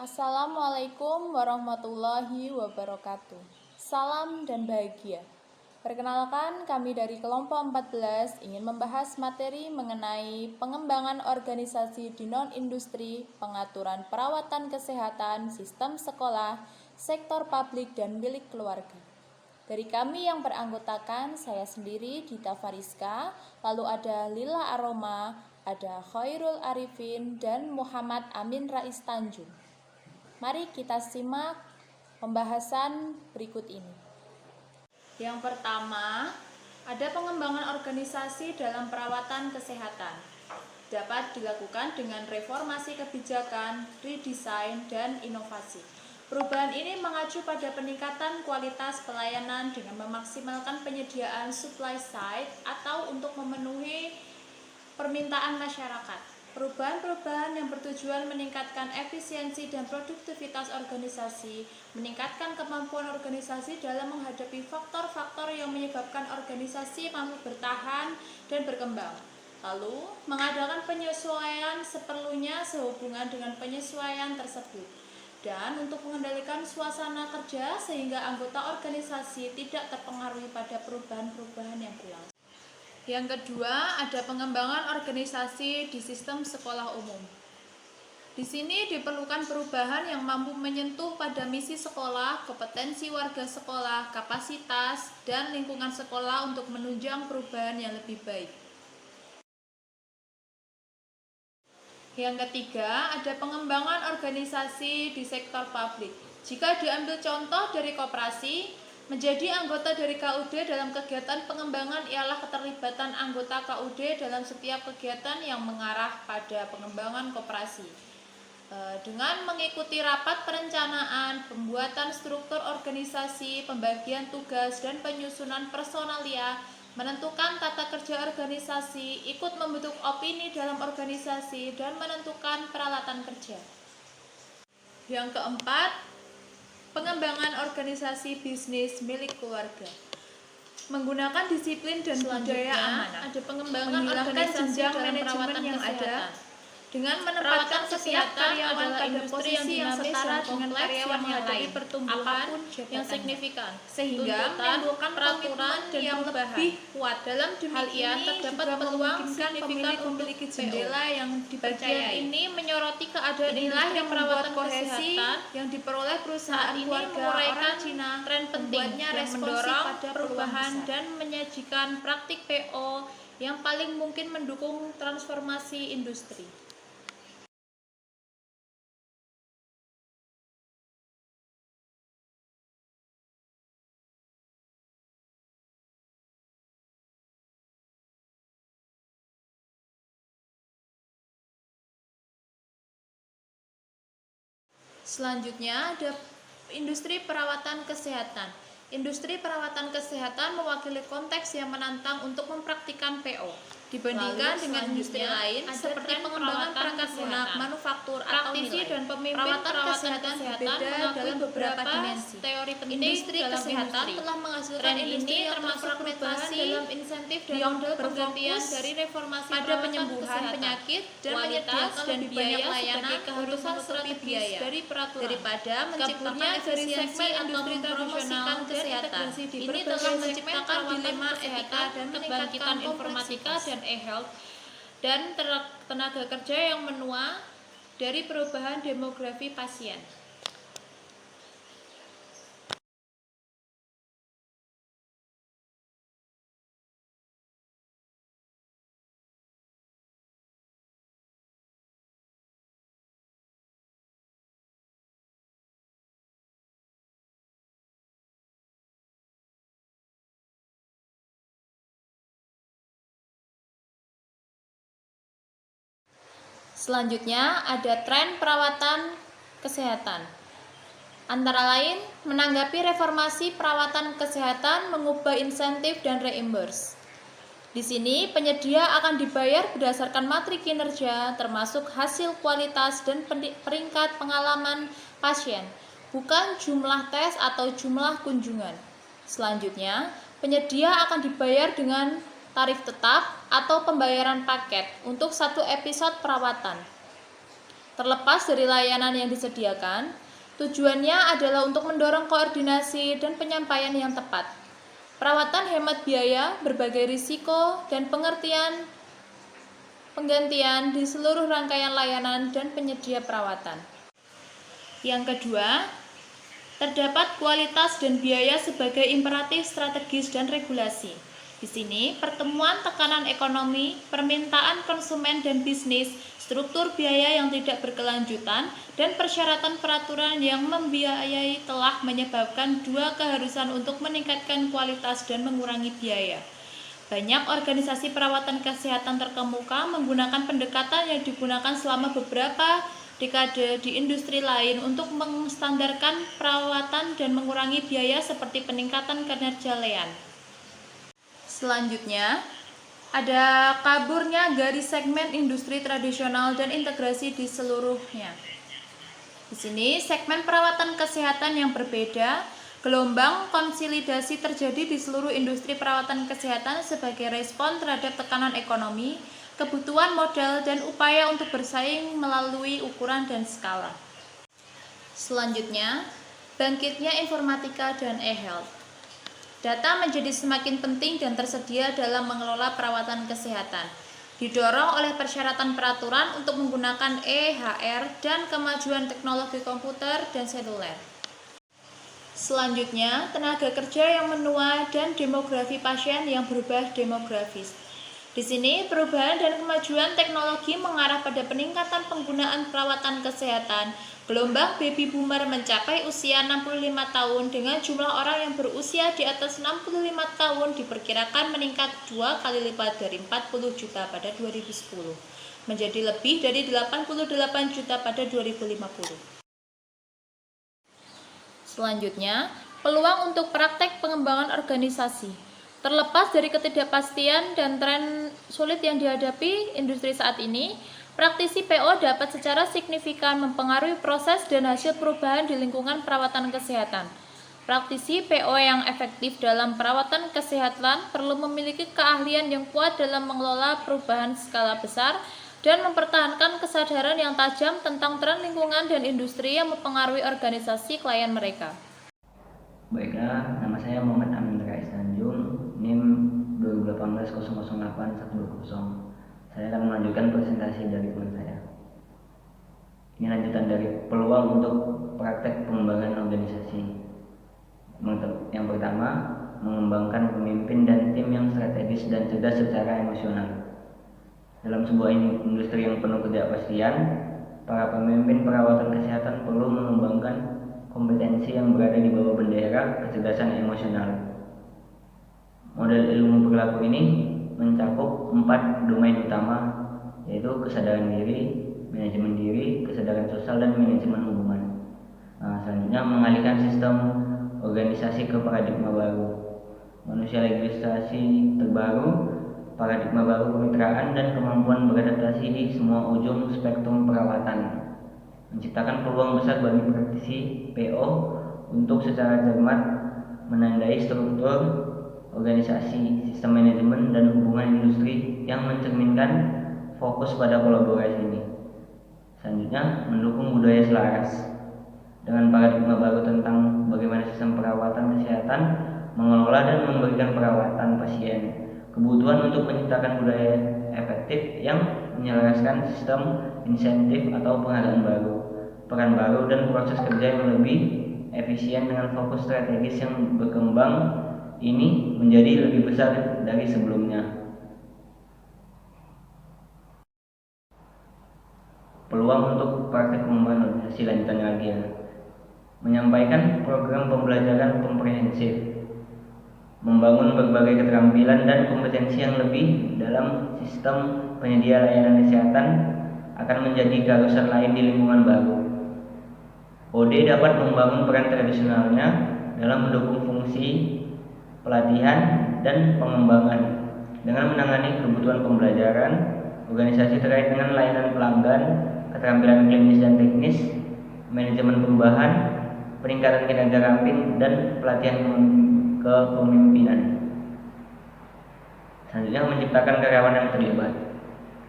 Assalamualaikum warahmatullahi wabarakatuh. Salam dan bahagia. Perkenalkan, kami dari kelompok 14 ingin membahas materi mengenai pengembangan organisasi di non-industri, pengaturan perawatan kesehatan, sistem sekolah, sektor publik dan milik keluarga. Dari kami yang beranggotakan, saya sendiri Dita Fariska, lalu ada Lila Aroma, ada Khairul Arifin, dan Muhammad Amin Rais Tanjung. Mari kita simak pembahasan berikut ini. Yang pertama, ada pengembangan organisasi dalam perawatan kesehatan. Dapat dilakukan dengan reformasi kebijakan, redesign, dan inovasi. Perubahan ini mengacu pada peningkatan kualitas pelayanan dengan memaksimalkan penyediaan supply side atau untuk memenuhi permintaan masyarakat. Perubahan-perubahan yang bertujuan meningkatkan efisiensi dan produktivitas organisasi, meningkatkan kemampuan organisasi dalam menghadapi faktor-faktor yang menyebabkan organisasi mampu bertahan dan berkembang. Lalu, mengadakan penyesuaian seperlunya sehubungan dengan penyesuaian tersebut. Dan untuk mengendalikan suasana kerja sehingga anggota organisasi tidak terpengaruhi pada perubahan-perubahan yang berlangsung. Yang kedua, ada pengembangan organisasi di sistem sekolah umum. Di sini diperlukan perubahan yang mampu menyentuh pada misi sekolah, kompetensi warga sekolah, kapasitas, dan lingkungan sekolah untuk menunjang perubahan yang lebih baik. Yang ketiga, ada pengembangan organisasi di sektor publik. Jika diambil contoh dari koperasi, menjadi anggota dari KUD dalam kegiatan pengembangan ialah keterlibatan anggota KUD dalam setiap kegiatan yang mengarah pada pengembangan koperasi. Dengan mengikuti rapat perencanaan, pembuatan struktur organisasi, pembagian tugas, dan penyusunan personalia, menentukan tata kerja organisasi, ikut membentuk opini dalam organisasi, dan menentukan peralatan kerja. Yang keempat, pengembangan organisasi bisnis milik keluarga. Menggunakan disiplin dan budaya amanah. Ada pengembangan organisasi dalam perawatan yang ada dengan menempatkan setiap karyawan pada posisi yang setara dengan karyawan yang menghadapi pertumbuhan yang signifikan, sehingga menimbulkan peraturan yang lebih kuat. Dalam demikian terdapat peluang signifikan memiliki jendela yang dipercayai. Ini menyoroti keadaan inilah yang membuat kohesi yang diperoleh perusahaan keluarga orang Cina tren pentingnya yang mendorong perubahan dan menyajikan praktik PO yang paling mungkin mendukung transformasi industri. Selanjutnya ada industri perawatan kesehatan. Industri perawatan kesehatan mewakili konteks yang menantang untuk mempraktikkan PO dibandingkan dengan industri lain seperti pengembangan perangkat lunak, manufaktur, praktisi dan pemimpin perawatan kesehatan berbeda dalam beberapa dimensi. Teori penting industri kesehatan telah menghasilkan industri yang termasuk perubahan dalam insentif dan model penggantian dari reformasi pada penyembuhan penyakit dan menyediakan lebih banyak layanan keharusan strategis dari peraturan daripada menciptakan efisiensi industri tradisional kesehatan. Ini telah menciptakan dilema etika dan kebangkitan informatika dan e-health dan tenaga kerja yang menua dari perubahan demografi pasien. Selanjutnya ada tren perawatan kesehatan. Antara lain, menanggapi reformasi perawatan kesehatan mengubah insentif dan reimburse. Di sini penyedia akan dibayar berdasarkan materi kinerja termasuk hasil kualitas dan peringkat pengalaman pasien, bukan jumlah tes atau jumlah kunjungan. Selanjutnya, penyedia akan dibayar dengan tarif tetap atau pembayaran paket untuk satu episode perawatan. Terlepas dari layanan yang disediakan, tujuannya adalah untuk mendorong koordinasi dan penyampaian yang tepat. Perawatan hemat biaya, berbagai risiko, dan penggantian di seluruh rangkaian layanan dan penyedia perawatan. Yang kedua, terdapat kualitas dan biaya sebagai imperatif strategis dan regulasi. Di sini, pertemuan tekanan ekonomi, permintaan konsumen dan bisnis, struktur biaya yang tidak berkelanjutan, dan persyaratan peraturan yang membiayai telah menyebabkan dua keharusan untuk meningkatkan kualitas dan mengurangi biaya. Banyak organisasi perawatan kesehatan terkemuka menggunakan pendekatan yang digunakan selama beberapa dekade di industri lain untuk menstandarkan perawatan dan mengurangi biaya seperti peningkatan kinerja lean. Selanjutnya, ada kaburnya garis segmen industri tradisional dan integrasi di seluruhnya. Di sini, segmen perawatan kesehatan yang berbeda, gelombang konsolidasi terjadi di seluruh industri perawatan kesehatan sebagai respon terhadap tekanan ekonomi, kebutuhan modal, dan upaya untuk bersaing melalui ukuran dan skala. Selanjutnya, bangkitnya informatika dan e-health. Data menjadi semakin penting dan tersedia dalam mengelola perawatan kesehatan, didorong oleh persyaratan peraturan untuk menggunakan e-HR dan kemajuan teknologi komputer dan seluler. Selanjutnya, tenaga kerja yang menua dan demografi pasien yang berubah demografis. Di sini, perubahan dan kemajuan teknologi mengarah pada peningkatan penggunaan perawatan kesehatan. Gelombang baby boomer mencapai usia 65 tahun dengan jumlah orang yang berusia di atas 65 tahun diperkirakan meningkat 2 kali lipat dari 40 juta pada 2010 menjadi lebih dari 88 juta pada 2050. Selanjutnya, peluang untuk praktek pengembangan organisasi. Terlepas dari ketidakpastian dan tren sulit yang dihadapi industri saat ini, praktisi PO dapat secara signifikan mempengaruhi proses dan hasil perubahan di lingkungan perawatan kesehatan. Praktisi PO yang efektif dalam perawatan kesehatan perlu memiliki keahlian yang kuat dalam mengelola perubahan skala besar dan mempertahankan kesadaran yang tajam tentang tren lingkungan dan industri yang mempengaruhi organisasi klien mereka. Baiklah, nama saya Muhammad Amin Rais Tanjung, NIM 2018008120. Saya akan melanjutkan presentasi dari teman saya. Ini lanjutan dari peluang untuk praktek pengembangan organisasi. Yang pertama, mengembangkan pemimpin dan tim yang strategis dan cerdas secara emosional. Dalam sebuah industri yang penuh ketidakpastian, para pemimpin perawatan kesehatan perlu mengembangkan kompetensi yang berada di bawah bendera kecerdasan emosional. Model ilmu perilaku ini mencakup 4 domain utama, yaitu kesadaran diri, manajemen diri, kesadaran sosial, dan manajemen hubungan. Selanjutnya, mengalihkan sistem organisasi ke paradigma baru, manusia legislasi terbaru, paradigma baru kemitraan, dan kemampuan beradaptasi di semua ujung spektrum perawatan. Menciptakan peluang besar bagi praktisi PO untuk secara cermat menandai struktur organisasi, sistem manajemen, dan hubungan industri yang mencerminkan fokus pada kolaborasi ini. Selanjutnya, mendukung budaya selaras dengan paradigma baru tentang bagaimana sistem perawatan kesehatan mengelola dan memberikan perawatan pasien. Kebutuhan untuk menciptakan budaya efektif yang menyelaraskan sistem insentif atau penghargaan baru, peran baru, dan proses kerja yang lebih efisien dengan fokus strategis yang berkembang ini menjadi lebih besar dari sebelumnya. Peluang untuk praktek pengembangan organisasi lanjutannya lagi ya. Menyampaikan program pembelajaran komprehensif, membangun berbagai keterampilan dan kompetensi yang lebih dalam sistem penyedia layanan kesehatan akan menjadi keharusan lain di lingkungan baru. OD dapat membangun peran tradisionalnya dalam mendukung fungsi pelatihan dan pengembangan dengan menangani kebutuhan pembelajaran organisasi terkait dengan layanan pelanggan, keterampilan klinis dan teknis, manajemen perubahan, peningkatan kinerja ramping, dan pelatihan kepemimpinan. Selanjutnya, menciptakan karyawan yang terlibat,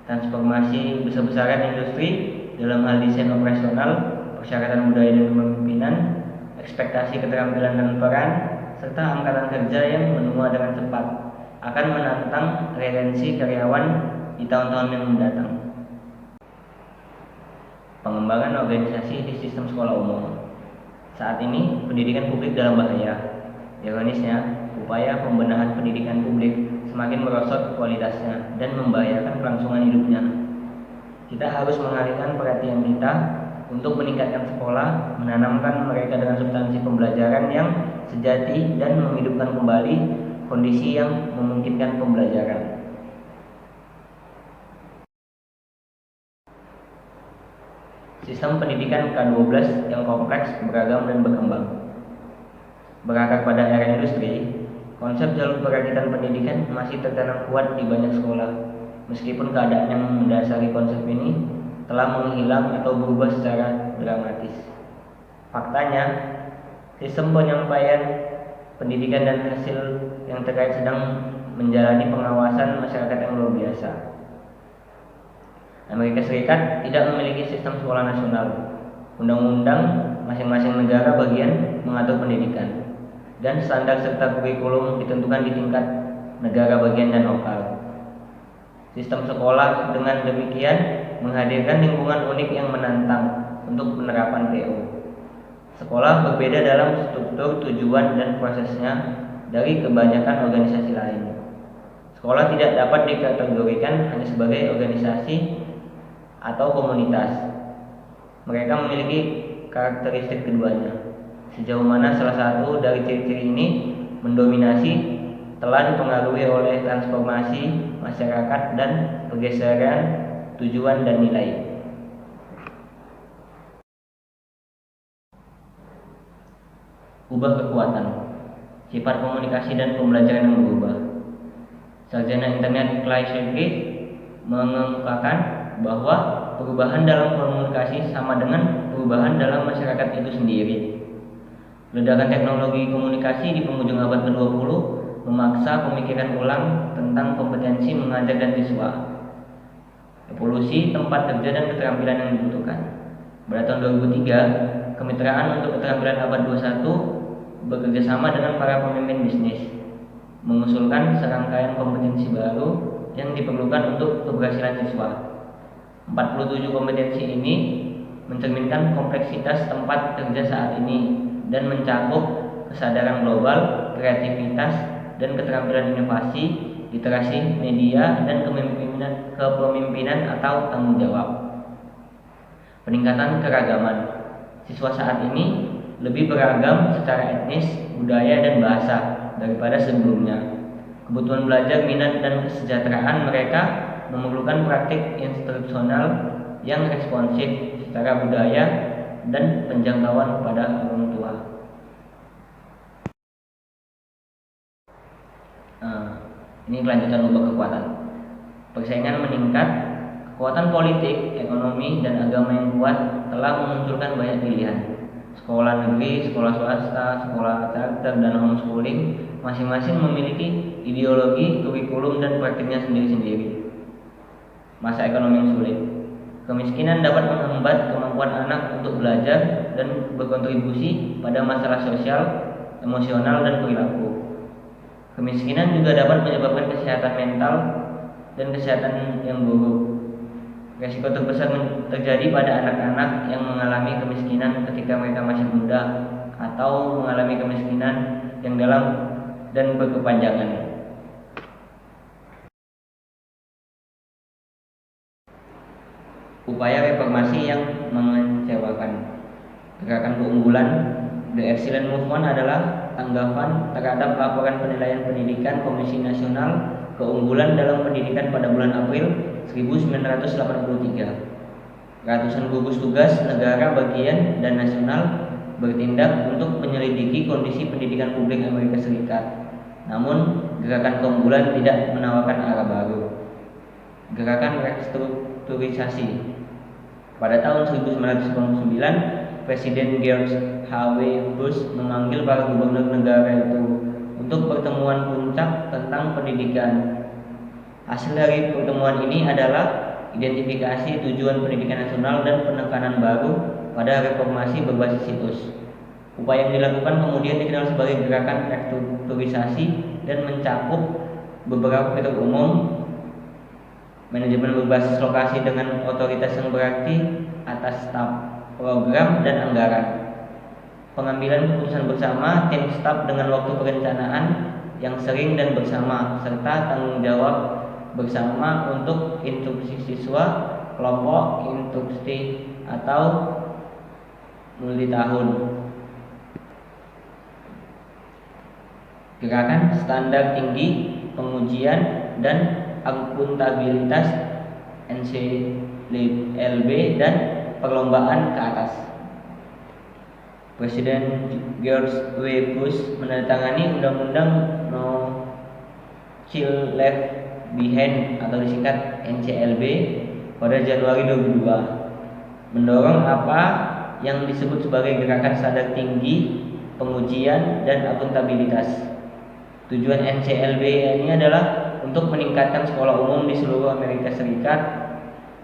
transformasi besar-besaran industri dalam hal desain operasional, persyaratan budaya dan kepemimpinan, ekspektasi keterampilan dan peran, serta angkatan kerja yang menua dengan cepat akan menantang retensi karyawan di tahun-tahun yang mendatang. Pengembangan organisasi di sistem sekolah umum. Saat ini, pendidikan publik dalam bahaya. Ironisnya, upaya pembenahan pendidikan publik semakin merosot kualitasnya dan membahayakan kelangsungan hidupnya. Kita harus mengalihkan perhatian kita untuk meningkatkan sekolah, menanamkan mereka dengan substansi pembelajaran yang sejati dan menghidupkan kembali kondisi yang memungkinkan pembelajaran. Sistem pendidikan K12 yang kompleks, beragam, dan berkembang. Berakar pada era industri, konsep jalur perakitan pendidikan masih tertanam kuat di banyak sekolah, meskipun keadaan yang mendasari konsep ini telah menghilang atau berubah secara dramatis. Faktanya, sistem penyampaian pendidikan dan hasil yang terkait sedang menjalani pengawasan masyarakat yang luar biasa. Amerika Serikat tidak memiliki sistem sekolah nasional. Undang-undang masing-masing negara bagian mengatur pendidikan, dan standar serta kurikulum ditentukan di tingkat negara bagian dan lokal. Sistem sekolah dengan demikian menghadirkan lingkungan unik yang menantang untuk penerapan PO. Sekolah berbeda dalam struktur, tujuan, dan prosesnya dari kebanyakan organisasi lain. Sekolah tidak dapat dikategorikan hanya sebagai organisasi atau komunitas. Mereka memiliki karakteristik keduanya. Sejauh mana salah satu dari ciri-ciri ini mendominasi telah dipengaruhi oleh transformasi masyarakat dan pergeseran tujuan dan nilai. Ubah kekuatan, sifat komunikasi dan pembelajaran yang berubah. Sarjana Internet Clay Shepard mengemukakan bahwa perubahan dalam komunikasi sama dengan perubahan dalam masyarakat itu sendiri. Ledakan teknologi komunikasi di penghujung abad ke-20 memaksa pemikiran ulang tentang kompetensi mengajar dan siswa, evolusi tempat kerja dan keterampilan yang dibutuhkan. Pada tahun 2003, Kemitraan untuk Keterampilan Abad 21 bekerjasama dengan para pemimpin bisnis mengusulkan serangkaian kompetensi baru yang diperlukan untuk keberhasilan siswa. 47 kompetensi ini mencerminkan kompleksitas tempat kerja saat ini dan mencakup kesadaran global, kreativitas, dan keterampilan inovasi, literasi media, dan kepemimpinan atau tanggung jawab. Peningkatan keragaman. Siswa saat ini lebih beragam secara etnis, budaya, dan bahasa daripada sebelumnya. Kebutuhan belajar, minat, dan kesejahteraan mereka memerlukan praktik instruksional yang responsif secara budaya dan penjangkauan kepada orang tua. Ini kelanjutan ubah kekuatan. Persaingan meningkat, kekuatan politik, ekonomi, dan agama yang kuat telah memunculkan banyak pilihan. Sekolah negeri, sekolah swasta, sekolah charter, dan homeschooling masing-masing memiliki ideologi, kurikulum, dan praktiknya sendiri-sendiri. Masa ekonomi yang sulit. Kemiskinan dapat menghambat kemampuan anak untuk belajar dan berkontribusi pada masalah sosial, emosional, dan perilaku. Kemiskinan juga dapat menyebabkan kesehatan mental dan kesehatan yang buruk. Risiko terbesar terjadi pada anak-anak yang mengalami kemiskinan ketika mereka masih muda atau mengalami kemiskinan yang dalam dan berkepanjangan. Upaya reformasi yang mengecewakan. Gerakan keunggulan The Excellent Movement adalah tanggapan terhadap laporan penilaian pendidikan Komisi Nasional Keunggulan dalam Pendidikan pada bulan April 1983. Ratusan gugus tugas negara bagian dan nasional bertindak untuk menyelidiki kondisi pendidikan publik Amerika Serikat. Namun, gerakan keunggulan tidak menawarkan arah baru. Gerakan restrukturisasi. Pada tahun 1999, Presiden George H.W. Bush memanggil para gubernur negara itu untuk pertemuan puncak tentang pendidikan. Hasil dari pertemuan ini adalah identifikasi tujuan pendidikan nasional dan penekanan baru pada reformasi berbasis situs. Upaya yang dilakukan kemudian dikenal sebagai gerakan restrukturisasi dan mencakup beberapa fitur umum: manajemen berbasis lokasi dengan otoritas yang berarti atas staf program dan anggaran, pengambilan keputusan bersama tim staf dengan waktu perencanaan yang sering dan bersama, serta tanggung jawab bersama untuk instruksi siswa, kelompok instruksi atau multitahun. Gerakan standar tinggi, pengujian dan akuntabilitas NCLB dan perlombaan ke atas. Presiden George W. Bush menandatangani Undang-Undang No. Child Left Behind atau disingkat NCLB pada Januari 2002, mendorong apa yang disebut sebagai gerakan standar tinggi, pengujian, dan akuntabilitas. Tujuan NCLB ini adalah untuk meningkatkan sekolah umum di seluruh Amerika Serikat.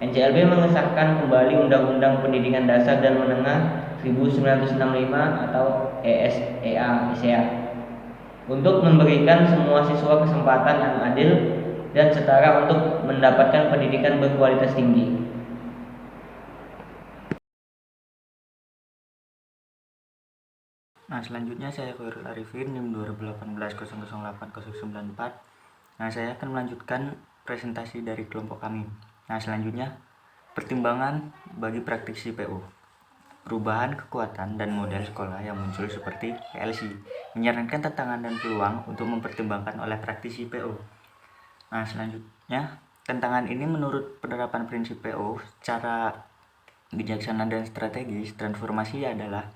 NCLB mengesahkan kembali Undang-Undang Pendidikan Dasar dan Menengah 1965 atau ISEA untuk memberikan semua siswa kesempatan yang adil dan setara untuk mendapatkan pendidikan berkualitas tinggi. Nah, selanjutnya saya Khairul Arifin, NIM 2018008094. Nah, saya akan melanjutkan presentasi dari kelompok kami. Nah, selanjutnya pertimbangan bagi praktisi PO. Perubahan kekuatan dan model sekolah yang muncul seperti PLC menyarankan tantangan dan peluang untuk mempertimbangkan oleh praktisi PO. Nah, selanjutnya tantangan ini menurut penerapan prinsip PO secara bijaksana dan strategis. Transformasi adalah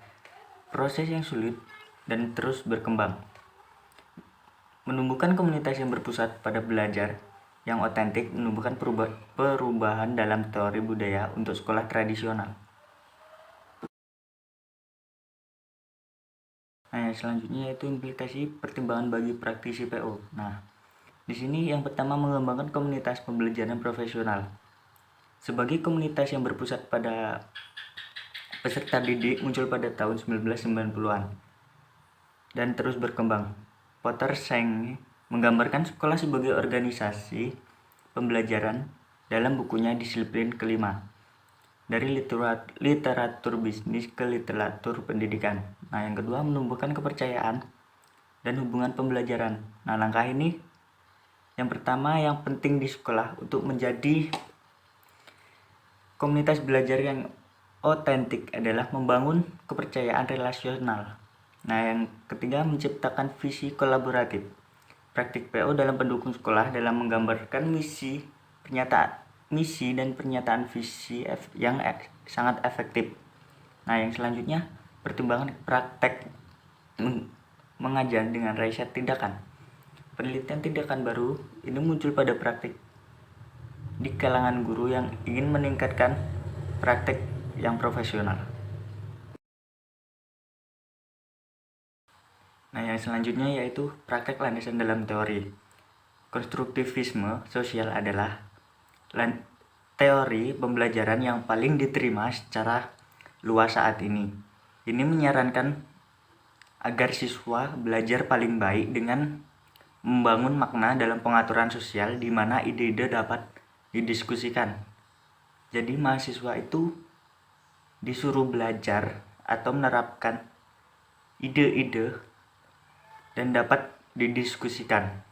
proses yang sulit dan terus berkembang. Menumbuhkan komunitas yang berpusat pada belajar yang otentik menumbuhkan perubahan dalam teori budaya untuk sekolah tradisional. Nah, selanjutnya yaitu implementasi pertimbangan bagi praktisi PO. Nah, di sini yang pertama mengembangkan komunitas pembelajaran profesional. Sebagai komunitas yang berpusat pada peserta didik muncul pada tahun 1990-an dan terus berkembang. Potter Seng menggambarkan sekolah sebagai organisasi pembelajaran dalam bukunya Disiplin Kelima, dari literatur bisnis ke literatur pendidikan. Nah, yang kedua menumbuhkan kepercayaan dan hubungan pembelajaran. Nah, langkah ini yang pertama yang penting di sekolah untuk menjadi komunitas belajar yang otentik adalah membangun kepercayaan relasional. Nah, yang ketiga menciptakan visi kolaboratif. Praktik PO dalam pendukung sekolah dalam menggambarkan misi dan pernyataan visi yang sangat efektif. Nah, yang selanjutnya pertimbangan praktek mengajar dengan riset tindakan. Penelitian tindakan baru ini muncul pada praktik di kalangan guru yang ingin meningkatkan praktek yang profesional. Nah, yang selanjutnya yaitu praktek landasan dalam teori. Konstruktivisme sosial adalah teori pembelajaran yang paling diterima secara luas saat ini. Ini menyarankan agar siswa belajar paling baik dengan membangun makna dalam pengaturan sosial di mana ide-ide dapat didiskusikan. Jadi mahasiswa itu disuruh belajar atau menerapkan ide-ide dan dapat didiskusikan.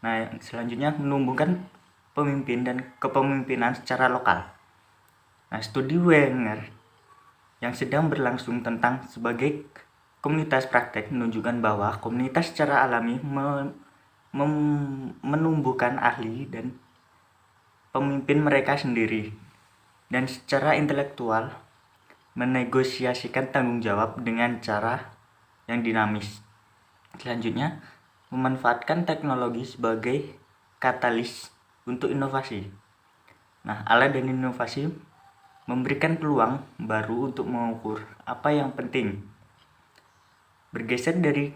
Nah, selanjutnya menumbuhkan pemimpin dan kepemimpinan secara lokal. Nah, studi Wenger yang sedang berlangsung tentang sebagai komunitas praktek menunjukkan bahwa komunitas secara alami menumbuhkan ahli dan pemimpin mereka sendiri dan secara intelektual menegosiasikan tanggung jawab dengan cara yang dinamis. Selanjutnya, memanfaatkan teknologi sebagai katalis untuk inovasi. Nah, alat dan inovasi memberikan peluang baru untuk mengukur apa yang penting. Bergeser dari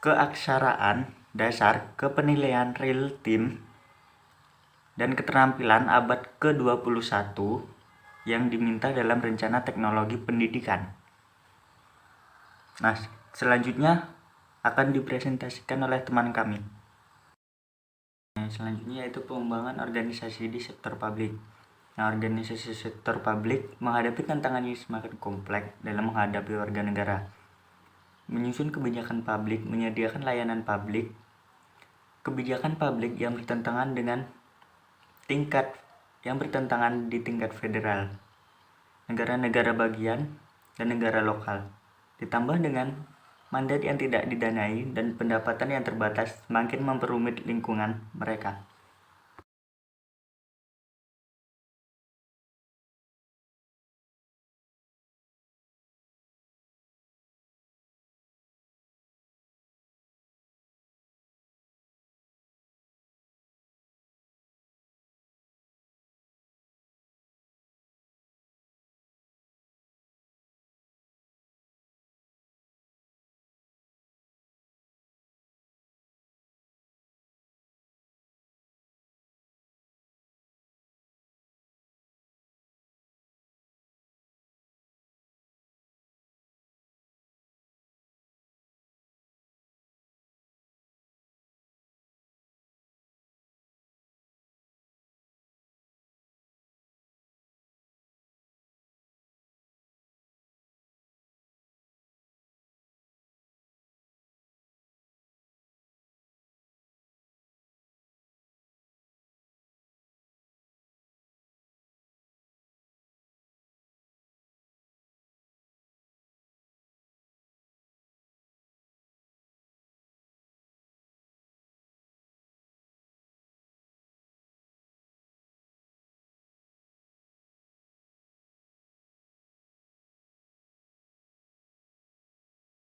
keaksaraan dasar ke penilaian real time dan keterampilan abad ke-21 yang diminta dalam rencana teknologi pendidikan. Nah, selanjutnya akan dipresentasikan oleh teman kami. Selanjutnya yaitu pengembangan organisasi di sektor publik. Nah, organisasi sektor publik menghadapi tantangan yang semakin kompleks dalam menghadapi warga negara. Menyusun kebijakan publik, menyediakan layanan publik, kebijakan publik yang bertentangan di tingkat federal, negara-negara bagian, dan negara lokal. Ditambah dengan mandat yang tidak didanai dan pendapatan yang terbatas semakin memperumit lingkungan mereka.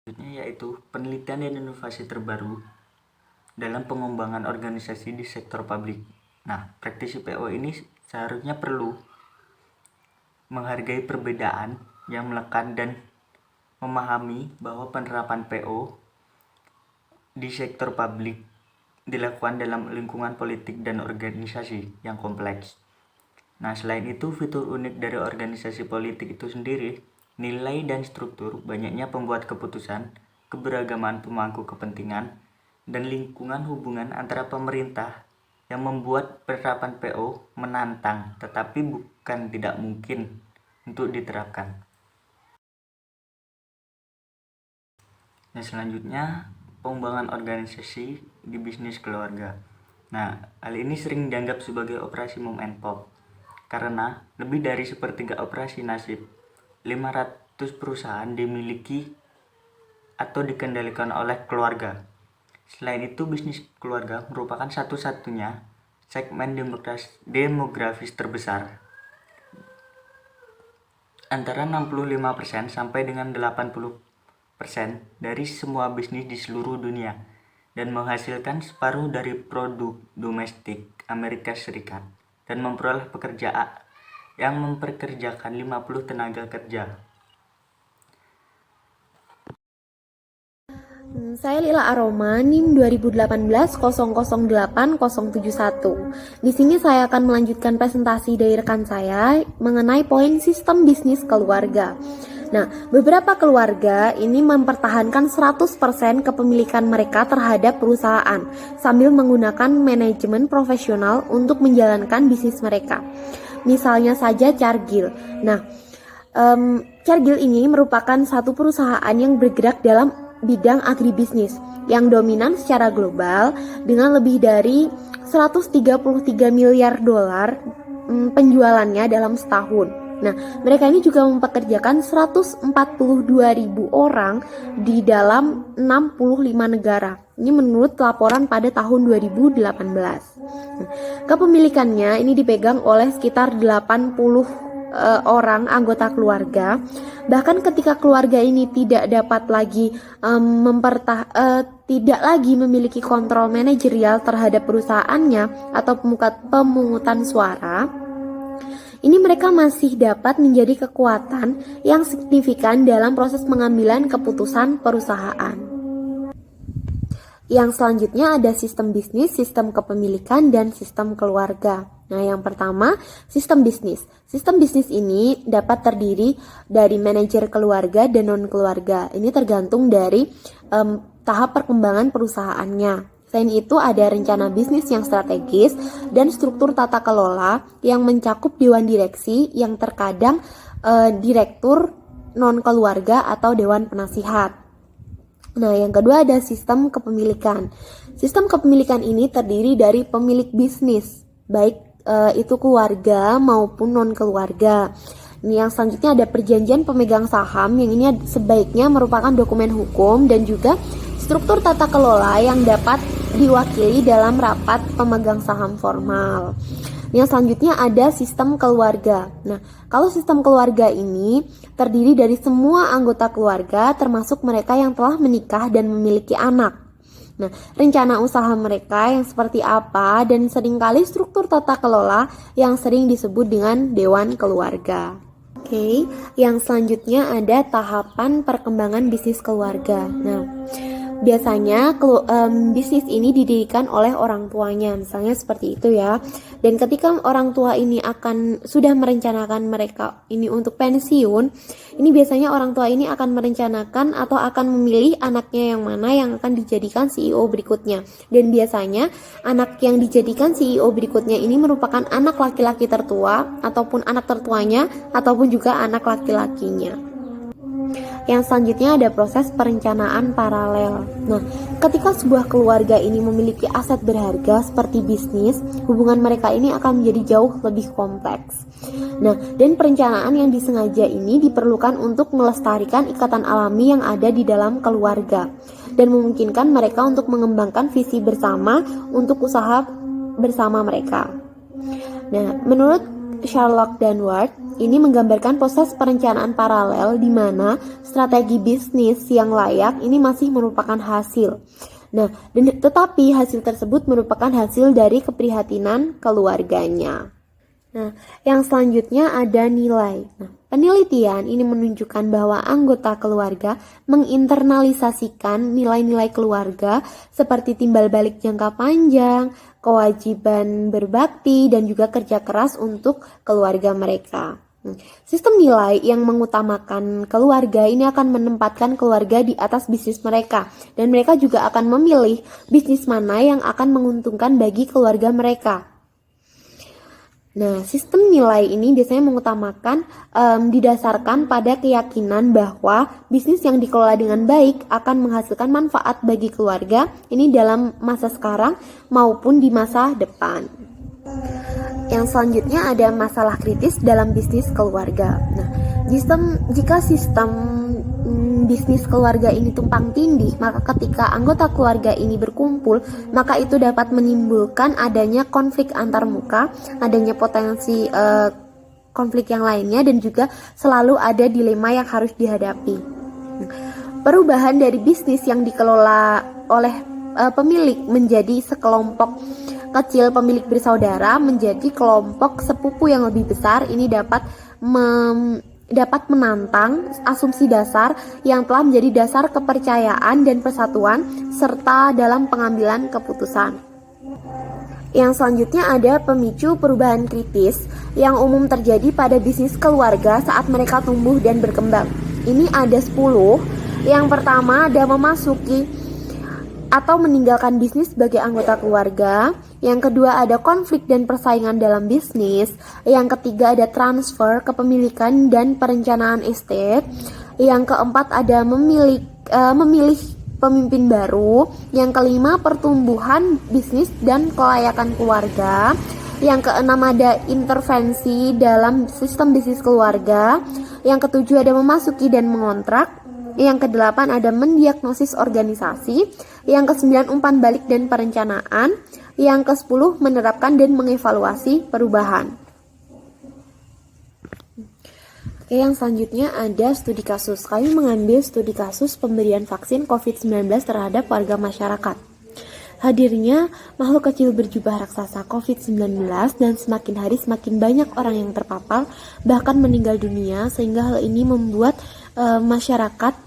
Selanjutnya yaitu penelitian dan inovasi terbaru dalam pengembangan organisasi di sektor publik. Nah, praktisi PO ini seharusnya perlu menghargai perbedaan yang melekat dan memahami bahwa penerapan PO di sektor publik dilakukan dalam lingkungan politik dan organisasi yang kompleks. Nah, selain itu, fitur unik dari organisasi politik itu sendiri, nilai dan struktur, banyaknya pembuat keputusan, keberagaman pemangku kepentingan, dan lingkungan hubungan antara pemerintah yang membuat penerapan PO menantang, tetapi bukan tidak mungkin untuk diterapkan. Nah, selanjutnya pengembangan organisasi di bisnis keluarga. Nah, hal ini sering dianggap sebagai operasi mom and pop karena lebih dari sepertiga operasi nasib 500 perusahaan dimiliki atau dikendalikan oleh keluarga. Selain itu, bisnis keluarga merupakan satu-satunya segmen demografis terbesar. Antara 65% sampai dengan 80% dari semua bisnis di seluruh dunia dan menghasilkan separuh dari produk domestik Amerika Serikat dan memperoleh pekerjaan yang memperkerjakan 50 tenaga kerja. Saya Lila Aroma, NIM 2018-008071. Di sini saya akan melanjutkan presentasi dari rekan saya mengenai poin sistem bisnis keluarga. Nah, beberapa keluarga ini mempertahankan 100% kepemilikan mereka terhadap perusahaan sambil menggunakan manajemen profesional untuk menjalankan bisnis mereka. Misalnya saja Cargill. Nah, Cargill ini merupakan satu perusahaan yang bergerak dalam bidang agribisnis yang dominan secara global dengan lebih dari 133 miliar dolar penjualannya dalam setahun. Nah, mereka ini juga mempekerjakan 142.000 orang di dalam 65 negara. Ini menurut laporan pada tahun 2018. Kepemilikannya ini dipegang oleh sekitar 80 orang anggota keluarga. Bahkan ketika keluarga ini tidak dapat lagi tidak lagi memiliki kontrol manajerial terhadap perusahaannya atau pemungutan suara, ini mereka masih dapat menjadi kekuatan yang signifikan dalam proses pengambilan keputusan perusahaan. Yang selanjutnya ada sistem bisnis, sistem kepemilikan, dan sistem keluarga. Nah, yang pertama, sistem bisnis. Sistem bisnis ini dapat terdiri dari manajer keluarga dan non-keluarga. Ini tergantung dari tahap perkembangan perusahaannya. Selain itu, ada rencana bisnis yang strategis dan struktur tata kelola yang mencakup dewan direksi yang terkadang direktur non-keluarga atau dewan penasihat. Nah, yang kedua ada sistem kepemilikan. Sistem kepemilikan ini terdiri dari pemilik bisnis, baik itu keluarga maupun non-keluarga. Ini yang selanjutnya ada perjanjian pemegang saham, yang ini sebaiknya merupakan dokumen hukum dan juga struktur tata kelola yang dapat diwakili dalam rapat pemegang saham formal. Yang selanjutnya ada sistem keluarga. Nah, kalau sistem keluarga ini terdiri dari semua anggota keluarga termasuk mereka yang telah menikah dan memiliki anak. Nah, rencana usaha mereka yang seperti apa dan seringkali struktur tata kelola yang sering disebut dengan dewan keluarga. Oke, yang selanjutnya ada tahapan perkembangan bisnis keluarga. Nah, biasanya bisnis ini didirikan oleh orang tuanya, misalnya seperti itu ya. Dan ketika orang tua ini sudah merencanakan mereka ini untuk pensiun, ini biasanya orang tua ini akan merencanakan atau akan memilih anaknya yang mana yang akan dijadikan CEO berikutnya. Dan biasanya anak yang dijadikan CEO berikutnya ini merupakan anak laki-laki tertua ataupun anak tertuanya ataupun juga anak laki-lakinya. Yang selanjutnya ada proses perencanaan paralel. Nah, ketika sebuah keluarga ini memiliki aset berharga seperti bisnis, hubungan mereka ini akan menjadi jauh lebih kompleks. Nah, dan perencanaan yang disengaja ini diperlukan untuk melestarikan ikatan alami yang ada di dalam keluarga dan memungkinkan mereka untuk mengembangkan visi bersama untuk usaha bersama mereka. Nah, menurut Sherlock Danward, ini menggambarkan proses perencanaan paralel di mana strategi bisnis yang layak ini masih merupakan hasil. Nah, tetapi hasil tersebut merupakan hasil dari keprihatinan keluarganya. Nah, yang selanjutnya ada nilai. Nah, penelitian ini menunjukkan bahwa anggota keluarga menginternalisasikan nilai-nilai keluarga seperti timbal balik jangka panjang, kewajiban berbakti, dan juga kerja keras untuk keluarga mereka. Sistem nilai yang mengutamakan keluarga ini akan menempatkan keluarga di atas bisnis mereka, dan mereka juga akan memilih bisnis mana yang akan menguntungkan bagi keluarga mereka. Nah, sistem nilai ini biasanya mengutamakan didasarkan pada keyakinan bahwa bisnis yang dikelola dengan baik akan menghasilkan manfaat bagi keluarga ini dalam masa sekarang maupun di masa depan. Yang selanjutnya ada masalah kritis dalam bisnis keluarga. Nah, jika sistem bisnis keluarga ini tumpang tindih, maka ketika anggota keluarga ini berkumpul, maka itu dapat menimbulkan adanya konflik antarmuka, adanya potensi konflik yang lainnya, dan juga selalu ada dilema yang harus dihadapi. Perubahan dari bisnis yang dikelola oleh pemilik menjadi sekelompok kecil pemilik bersaudara menjadi kelompok sepupu yang lebih besar ini dapat menantang asumsi dasar yang telah menjadi dasar kepercayaan dan persatuan serta dalam pengambilan keputusan. Yang selanjutnya ada pemicu perubahan kritis yang umum terjadi pada bisnis keluarga saat mereka tumbuh dan berkembang. Ini ada 10. Yang pertama ada memasuki atau meninggalkan bisnis sebagai anggota keluarga. Yang kedua ada konflik dan persaingan dalam bisnis. Yang ketiga ada transfer kepemilikan dan perencanaan estate. Yang keempat ada memilih pemimpin baru. Yang kelima pertumbuhan bisnis dan kelayakan keluarga. Yang keenam ada intervensi dalam sistem bisnis keluarga. Yang ketujuh ada memasuki dan mengontrak. Yang kedelapan ada mendiagnosis organisasi. Yang kesembilan umpan balik dan perencanaan. Yang kesepuluh menerapkan dan mengevaluasi perubahan. Oke, yang selanjutnya ada studi kasus. Kami mengambil studi kasus pemberian vaksin COVID-19 terhadap warga masyarakat. Hadirnya makhluk kecil berjubah raksasa COVID-19 dan semakin hari semakin banyak orang yang terpapar, bahkan meninggal dunia, sehingga hal ini membuat masyarakat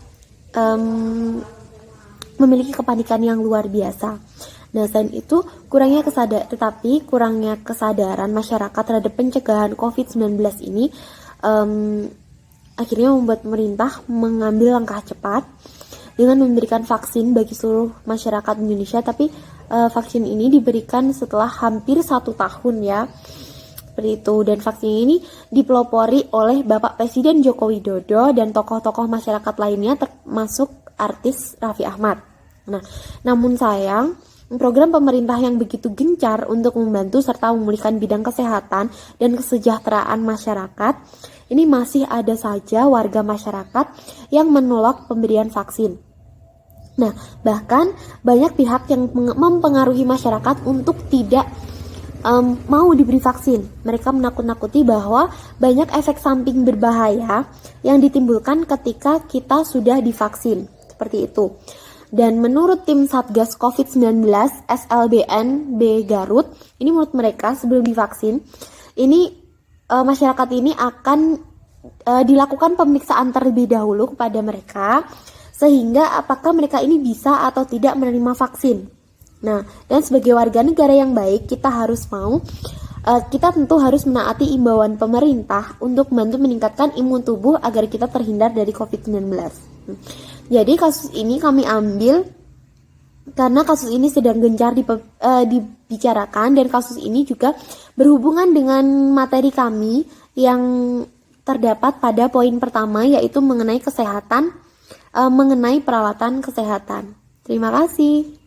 memiliki kepanikan yang luar biasa. Nah, selain itu kurangnya kesadaran masyarakat terhadap pencegahan COVID-19 ini akhirnya membuat pemerintah mengambil langkah cepat dengan memberikan vaksin bagi seluruh masyarakat Indonesia. Tapi vaksin ini diberikan setelah hampir 1 tahun ya, seperti itu. Dan vaksin ini dipelopori oleh Bapak Presiden Joko Widodo dan tokoh-tokoh masyarakat lainnya, termasuk artis Raffi Ahmad. Nah, namun sayang, program pemerintah yang begitu gencar untuk membantu serta memulihkan bidang kesehatan dan kesejahteraan masyarakat, ini masih ada saja warga masyarakat yang menolak pemberian vaksin. Nah, bahkan banyak pihak yang mempengaruhi masyarakat untuk tidak mau diberi vaksin. Mereka menakut-nakuti bahwa banyak efek samping berbahaya yang ditimbulkan ketika kita sudah divaksin. Seperti itu. Dan menurut tim Satgas COVID-19 SLBN-B Garut, ini menurut mereka sebelum divaksin, ini masyarakat ini akan dilakukan pemeriksaan terlebih dahulu kepada mereka, sehingga apakah mereka ini bisa atau tidak menerima vaksin. Nah, dan sebagai warga negara yang baik, kita tentu harus menaati imbauan pemerintah untuk membantu meningkatkan imun tubuh agar kita terhindar dari COVID-19. Jadi kasus ini kami ambil karena kasus ini sedang gencar dibicarakan, dan kasus ini juga berhubungan dengan materi kami yang terdapat pada poin pertama, yaitu mengenai kesehatan, mengenai peralatan kesehatan. Terima kasih.